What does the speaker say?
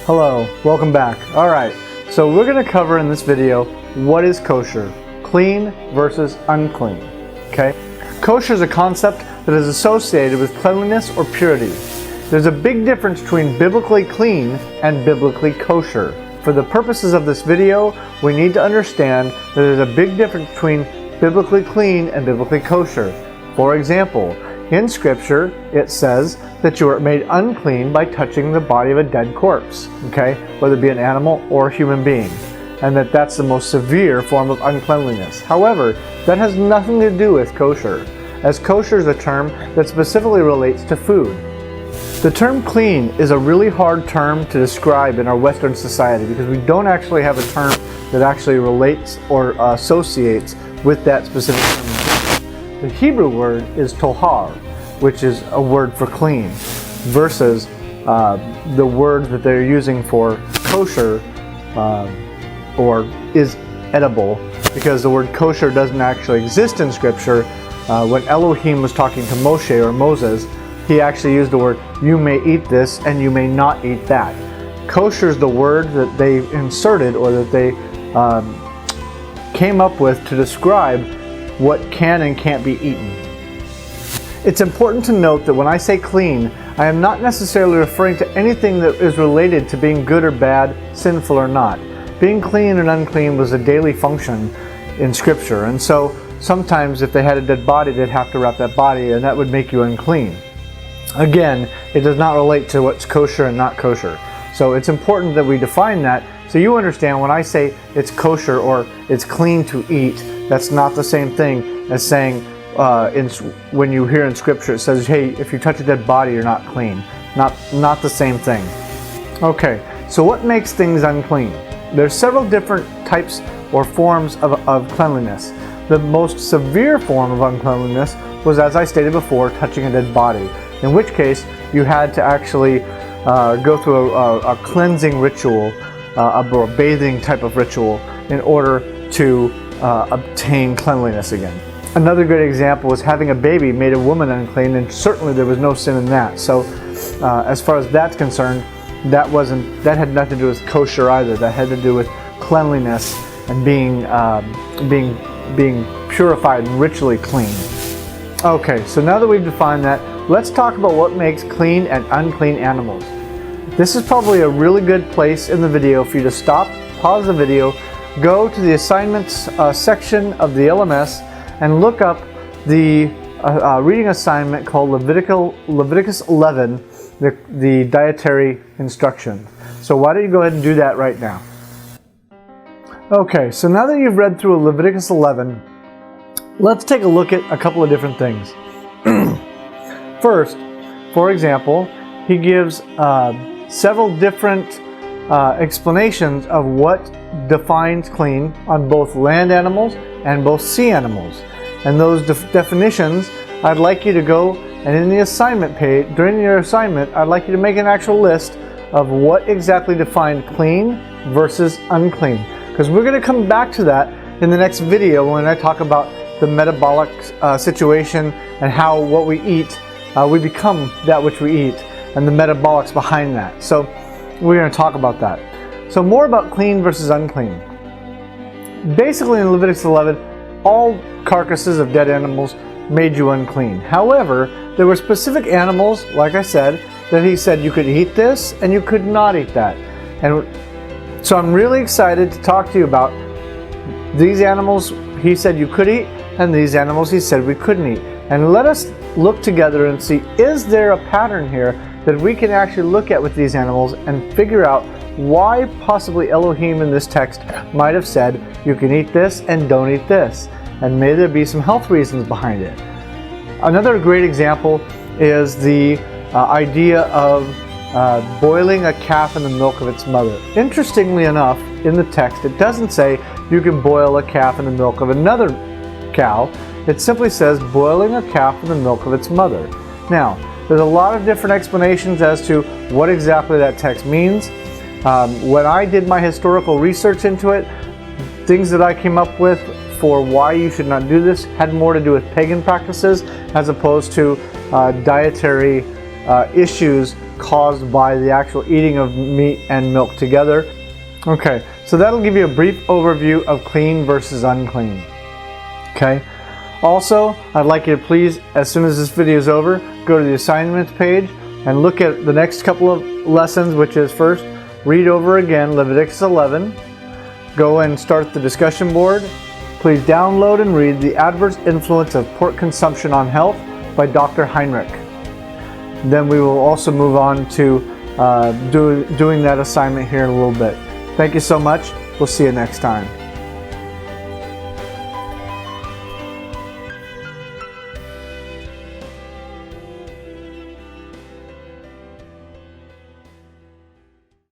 Hello, welcome back. Alright, so we're going to cover in this video what is kosher, clean versus unclean. Okay? Kosher is a concept that is associated with cleanliness or purity. There's a big difference between biblically clean and biblically kosher. For the purposes of this video, we need to understand that there's a big difference between biblically clean and biblically kosher. For example, in Scripture, it says that you are made unclean by touching the body of a dead corpse, okay, whether it be an animal or a human being, and that's the most severe form of uncleanliness. However, that has nothing to do with kosher, as kosher is a term that specifically relates to food. The term clean is a really hard term to describe in our Western society because we don't actually have a term that actually relates or associates with that specific term. The Hebrew word is tohar, which is a word for clean, versus the word that they're using for kosher or is edible, because the word kosher doesn't actually exist in Scripture. When Elohim was talking to Moshe or Moses, he actually used the word, you may eat this and you may not eat that. Kosher is the word that they inserted or that they came up with to describe what can and can't be eaten. It's important to note that when I say clean, I am not necessarily referring to anything that is related to being good or bad, sinful or not. Being clean and unclean was a daily function in Scripture, and so sometimes if they had a dead body, they'd have to wrap that body, and that would make you unclean. Again, it does not relate to what's kosher and not kosher. So it's important that we define that so you understand when I say it's kosher or it's clean to eat, that's not the same thing as saying when you hear in Scripture it says, hey, if you touch a dead body, you're not clean. Not the same thing. Okay, so what makes things unclean? There's several different types or forms of cleanliness. The most severe form of uncleanliness was, as I stated before, touching a dead body, in which case you had to actually go through a cleansing ritual, or a bathing type of ritual, in order to obtain cleanliness again. Another great example was having a baby made a woman unclean, and certainly there was no sin in that. So as far as that's concerned, that had nothing to do with kosher either. That had to do with cleanliness and being purified and ritually clean. Okay, so now that we've defined that, let's talk about what makes clean and unclean animals. This is probably a really good place in the video for you to stop, pause the video, go to the assignments section of the LMS and look up the reading assignment called Leviticus 11, the dietary instruction. So why don't you go ahead and do that right now. Okay, so now that you've read through Leviticus 11, let's take a look at a couple of different things. First, for example, he gives several different explanations of what defines clean on both land animals and both sea animals. And those definitions, I'd like you to go and in the assignment page, during your assignment, I'd like you to make an actual list of what exactly defined clean versus unclean. Because we're going to come back to that in the next video when I talk about the metabolic situation and how what we eat, we become that which we eat, and the metabolics behind that. So we're going to talk about that. So more about clean versus unclean. Basically in Leviticus 11, all carcasses of dead animals made you unclean. However, there were specific animals, like I said, that he said you could eat this and you could not eat that. And so I'm really excited to talk to you about these animals he said you could eat and these animals he said we couldn't eat. And let us look together and see, is there a pattern here that we can actually look at with these animals and figure out why possibly Elohim in this text might have said you can eat this and don't eat this, and may there be some health reasons behind it. Another great example is the idea of boiling a calf in the milk of its mother. Interestingly enough, in the text it doesn't say you can boil a calf in the milk of another cow. It simply says boiling a calf in the milk of its mother. Now, there's a lot of different explanations as to what exactly that text means. When I did my historical research into it, things that I came up with for why you should not do this had more to do with pagan practices as opposed to dietary issues caused by the actual eating of meat and milk together. Okay, so that'll give you a brief overview of clean versus unclean. Okay. Also, I'd like you to please, as soon as this video is over, go to the assignments page and look at the next couple of lessons, which is first, read over again Leviticus 11. Go and start the discussion board. Please download and read The Adverse Influence of Pork Consumption on Health by Dr. Heinrich. Then we will also move on to doing that assignment here in a little bit. Thank you so much. We'll see you next time.